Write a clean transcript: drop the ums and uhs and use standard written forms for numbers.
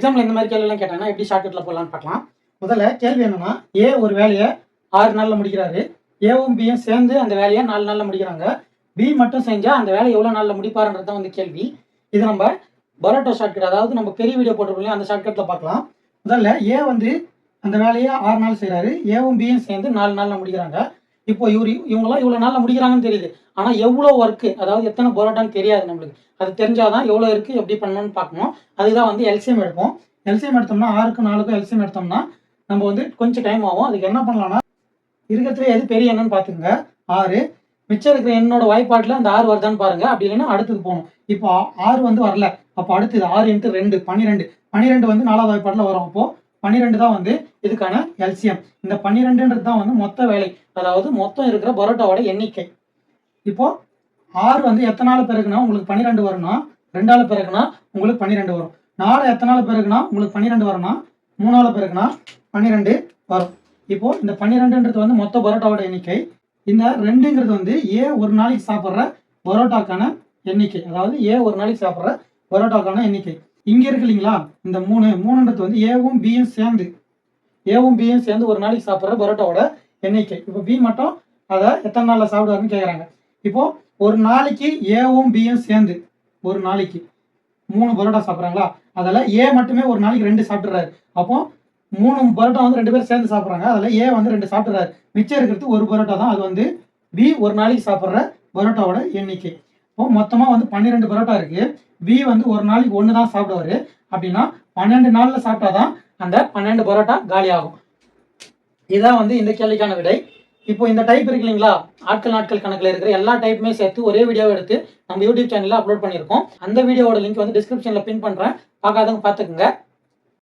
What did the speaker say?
Example இந்த மாதிரி கேள்வியெல்லாம் கேட்டாங்கன்னா எப்படி ஷார்ட்கட்டில் போடலான்னு பார்க்கலாம். முதல்ல கேள்வி என்னன்னா, ஏ ஒரு வேலையை 6 நாளில் முடிக்கிறாரு. ஏவும் பியும் சேர்ந்து அந்த வேலையை 4 நாளில் முடிக்கிறாங்க. பி மட்டும் செஞ்சால் அந்த வேலை எவ்வளோ நாளில் முடிப்பாருன்றது தான் வந்து கேள்வி. இது நம்ம பரோட்டா ஷார்ட்கட், அதாவது நம்ம பெரிய வீடியோ போட்டிருக்கோம் அந்த ஷார்ட்கட்டில் பார்க்கலாம். முதல்ல ஏ வந்து அந்த வேலையை 6 நாள் செய்கிறாரு. ஏவும் பியும் சேர்ந்து 4 நாளில் முடிக்கிறாங்க. இப்போ இவங்களாம் இவ்வளோ நாளில் முடிக்கிறாங்கன்னு தெரியுது. ஆனால் எவ்வளோ ஒர்க்கு, அதாவது எத்தனை பரோட்டான்னு தெரியாது நம்மளுக்கு. அது தெரிஞ்சாதான் எவ்வளோ இருக்குது எப்படி பண்ணணும்னு பார்க்கணும். அதுதான் வந்து எல்சிஎம் எடுப்போம். எல்சிஎம் எடுத்தோம்னா 6க்கும் 4க்கும் எல்சிஎம் எடுத்தோம்னா நம்ம வந்து கொஞ்சம் டைம் ஆகும். அதுக்கு என்ன பண்ணலாம்னா, இருக்கிறதுல எது பெரிய எண்ணன்னு பார்த்துங்க. 6 மிச்சம் இருக்கிற எண்ணோட வாய்ப்பாட்டில் அந்த 6 வருதான்னு பாருங்க. அப்படி இல்லைன்னா அடுத்தது போகணும். இப்போ 6 வந்து வரல, அப்போ அடுத்தது 6 × 2 12. 12 வந்து 4வது வாய்ப்பாட்டில் வரும். அப்போ 12 தான் வந்து இதுக்கான எல்சிஎம். இந்த 12ன்றது தான் வந்து மொத்த வேலை, அதாவது மொத்தம் இருக்கிற பரோட்டாவோட எண்ணிக்கை. இப்போ 6 வந்து எத்தனால பிறகுனா உங்களுக்கு 12 வரும்னா, 2ஆல பிறகுனா உங்களுக்கு 12 வரும். 4 எத்தனால பிறகுனா உங்களுக்கு 12 வரும்னா, 3ஆல பிறகுனா 12 வரும். இப்போ இந்த 12ன்றது வந்து மொத்த பரோட்டாவோட எண்ணிக்கை. இந்த 2ங்கிறது வந்து ஏ ஒரு நாளைக்கு சாப்பிட்ற பரோட்டாக்கான எண்ணிக்கை, அதாவது ஏ ஒரு நாளைக்கு சாப்பிட்ற பரோட்டாக்கான எண்ணிக்கை. இங்கே இருக்கு இல்லைங்களா, இந்த 3ன்றது வந்து ஏவும் பியும் சேர்ந்து ஒரு நாளைக்கு சாப்பிட்ற பரோட்டாவோட எண்ணிக்கை. இப்போ பி மட்டும் அதை எத்தனை நாளில் சாப்பிடுவாருன்னு கேட்குறாங்க. இப்போ ஒரு நாளைக்கு ஏவும் பியும் சேர்ந்து ஒரு நாளைக்கு 3 பரோட்டா சாப்பிட்றாங்களா, அதில் ஏ மட்டுமே ஒரு நாளைக்கு 2 சாப்பிட்றாரு. அப்போ 3 பரோட்டா வந்து 2 பேர் சேர்ந்து சாப்பிட்றாங்க. அதில் ஏ வந்து 2 சாப்பிட்றாரு. மிச்சம் இருக்கிறது ஒரு பரோட்டா தான். அது வந்து பி ஒரு நாளைக்கு சாப்பிட்ற பரோட்டாவோட எண்ணிக்கை. இப்போ மொத்தமாக வந்து 12 பரோட்டா இருக்குது. பி வந்து ஒரு நாளைக்கு 1 தான் சாப்பிடுவார். அப்படின்னா 12 நாளில் சாப்பிட்டாதான் அந்த 12 பரோட்டா காலி ஆகும். இதுதான் வந்து இந்த கேள்விக்கான விடை. இப்போ இந்த டைப் இருக்கு இல்லைங்களா, நாட்கள் கணக்கில் இருக்கிற எல்லா டைப்புமே சேர்த்து ஒரே வீடியோவை எடுத்து நம்ம யூடியூப் சேனலில் அப்லோட் பண்ணியிருக்கோம். அந்த வீடியோவோட லிங்க் வந்து டிஸ்கிரிப்ஷனில் பின் பண்ணுறேன். பார்க்காதவங்க பார்த்துக்குங்க.